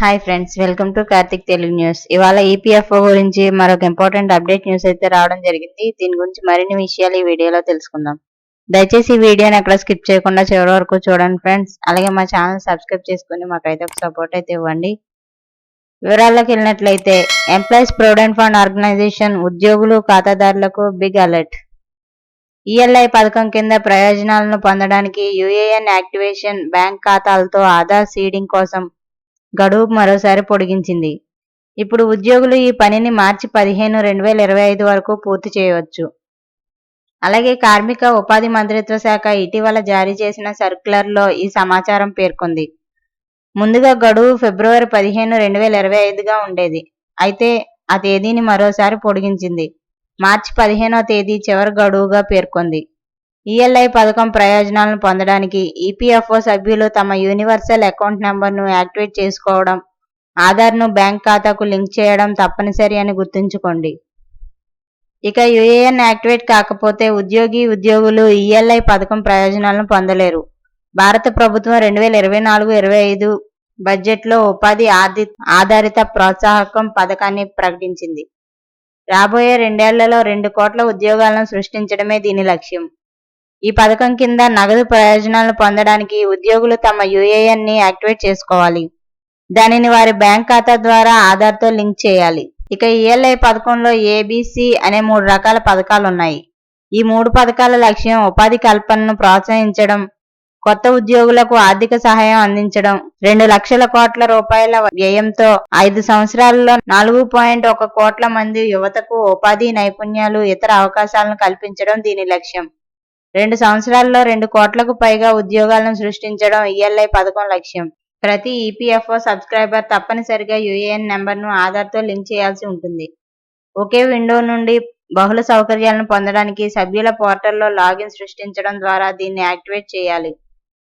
Hi friends, welcome to Karthik Telugu news. ఇవాళ EPFO గురించి మరొక ఇంపార్టెంట్ అప్డేట్ న్యూస్ అయితే రావడం జరిగింది. దీని గురించి మరిన్ని విషయాలు ఈ వీడియోలో తెలుసుకుందాం. దయచేసి ఈ వీడియోని ఎక్కడ స్కిప్ చేయకుండా చివరి వరకు చూడండి ఫ్రెండ్స్. అలాగే మా ఛానల్ సబ్స్క్రైబ్ చేసుకుని మాకైతే ఒక సపోర్ట్ అయితే ఇవ్వండి. వివరాల్లోకి వెళ్ళినట్లయితే ఎంప్లాయీస్ ప్రొవిడెంట్ ఫండ్ ఆర్గనైజేషన్ ఉద్యోగులు ఖాతాదారులకు బిగ్ అలర్ట్. ఈఎల్ఐ పథకం కింద ప్రయోజనాలను పొందడానికి యూఏఎన్ యాక్టివేషన్, బ్యాంక్ ఖాతాలతో ఆధార్ సీడింగ్ కోసం గడువు మరోసారి పొడిగించింది. ఇప్పుడు ఉద్యోగులు ఈ పనిని మార్చి 15, 2025 వరకు పూర్తి చేయవచ్చు. అలాగే కార్మిక ఉపాధి మంత్రిత్వ శాఖ ఇటీవల జారీ చేసిన సర్క్యులర్లో ఈ సమాచారం పేర్కొంది. ముందుగా గడువు ఫిబ్రవరి 15, 2025గా ఉండేది. అయితే ఆ తేదీని మరోసారి పొడిగించింది. మార్చి 15వ తేదీ చివరి గడువుగా పేర్కొంది. ఈఎల్ఐ పథకం ప్రయోజనాలను పొందడానికి ఈపీఎఫ్ఓ సభ్యులు తమ యూనివర్సల్ అకౌంట్ నెంబర్ను యాక్టివేట్ చేసుకోవడం, ఆధార్ను బ్యాంక్ ఖాతాకు లింక్ చేయడం తప్పనిసరి అని గుర్తుంచుకోండి. ఇక యూఏఎన్ యాక్టివేట్ కాకపోతే ఉద్యోగులు ఈఎల్ఐ పథకం ప్రయోజనాలను పొందలేరు. భారత ప్రభుత్వం 2024-25 బడ్జెట్లో ఉపాధి ఆధారిత ప్రోత్సాహకం పథకాన్ని ప్రకటించింది. రాబోయే 2 ఏళ్లలో 2 కోట్ల ఉద్యోగాలను సృష్టించడమే దీని లక్ష్యం. ఈ పథకం కింద నగదు ప్రయోజనాలను పొందడానికి ఉద్యోగులు తమ యూఏఎన్ని యాక్టివేట్ చేసుకోవాలి. దానిని వారి బ్యాంక్ ఖాతా ద్వారా ఆధార్తో లింక్ చేయాలి. ఇక ఈఎల్ఐ పథకంలో ఏబిసి అనే 3 రకాల పథకాలున్నాయి. ఈ 3 పథకాల లక్ష్యం ఉపాధి కల్పనను ప్రోత్సహించడం, కొత్త ఉద్యోగులకు ఆర్థిక సహాయం అందించడం, 2 లక్షల కోట్ల రూపాయల వ్యయంతో 5 సంవత్సరాలలో 4.1 కోట్ల మంది యువతకు ఉపాధి, నైపుణ్యాలు, ఇతర అవకాశాలను కల్పించడం దీని లక్ష్యం. 2 సంవత్సరాల్లో 2 కోట్లకు పైగా ఉద్యోగాలను సృష్టించడం ఈఎల్ఐ పథకం లక్ష్యం. ప్రతి ఈపీఎఫ్ఓ సబ్స్క్రైబర్ తప్పనిసరిగా యూఏఎన్ నెంబర్ను ఆధార్తో లింక్ చేయాల్సి ఉంటుంది. ఒకే విండో నుండి బహుళ సౌకర్యాలను పొందడానికి సభ్యుల పోర్టల్లో లాగిన్ సృష్టించడం ద్వారా దీన్ని యాక్టివేట్ చేయాలి.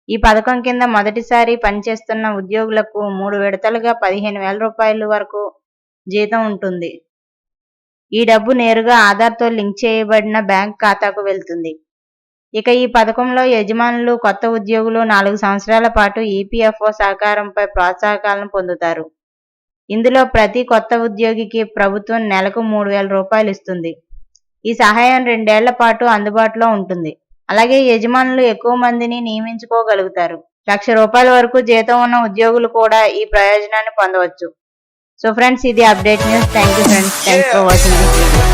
ఈ పథకం కింద మొదటిసారి పనిచేస్తున్న ఉద్యోగులకు 3 విడతలుగా 15,000 రూపాయల వరకు జీతం ఉంటుంది. ఈ డబ్బు నేరుగా ఆధార్తో లింక్ చేయబడిన బ్యాంక్ ఖాతాకు వెళ్తుంది. ఇక ఈ పథకంలో యజమానులు కొత్త ఉద్యోగులు 4 సంవత్సరాల పాటు ఈపీఎఫ్ఓ సహకారంపై ప్రోత్సాహకాలను పొందుతారు. ఇందులో ప్రతి కొత్త ఉద్యోగికి ప్రభుత్వం నెలకు 3,000 రూపాయలు ఇస్తుంది. ఈ సహాయం 2 ఏళ్ల పాటు అందుబాటులో ఉంటుంది. అలాగే యజమానులు ఎక్కువ మందిని నియమించుకోగలుగుతారు. 1,00,000 రూపాయల వరకు జీతం ఉన్న ఉద్యోగులు కూడా ఈ ప్రయోజనాన్ని పొందవచ్చు. సో ఫ్రెండ్స్, ఇది update news. Thank you friends. Thanks for watching this video.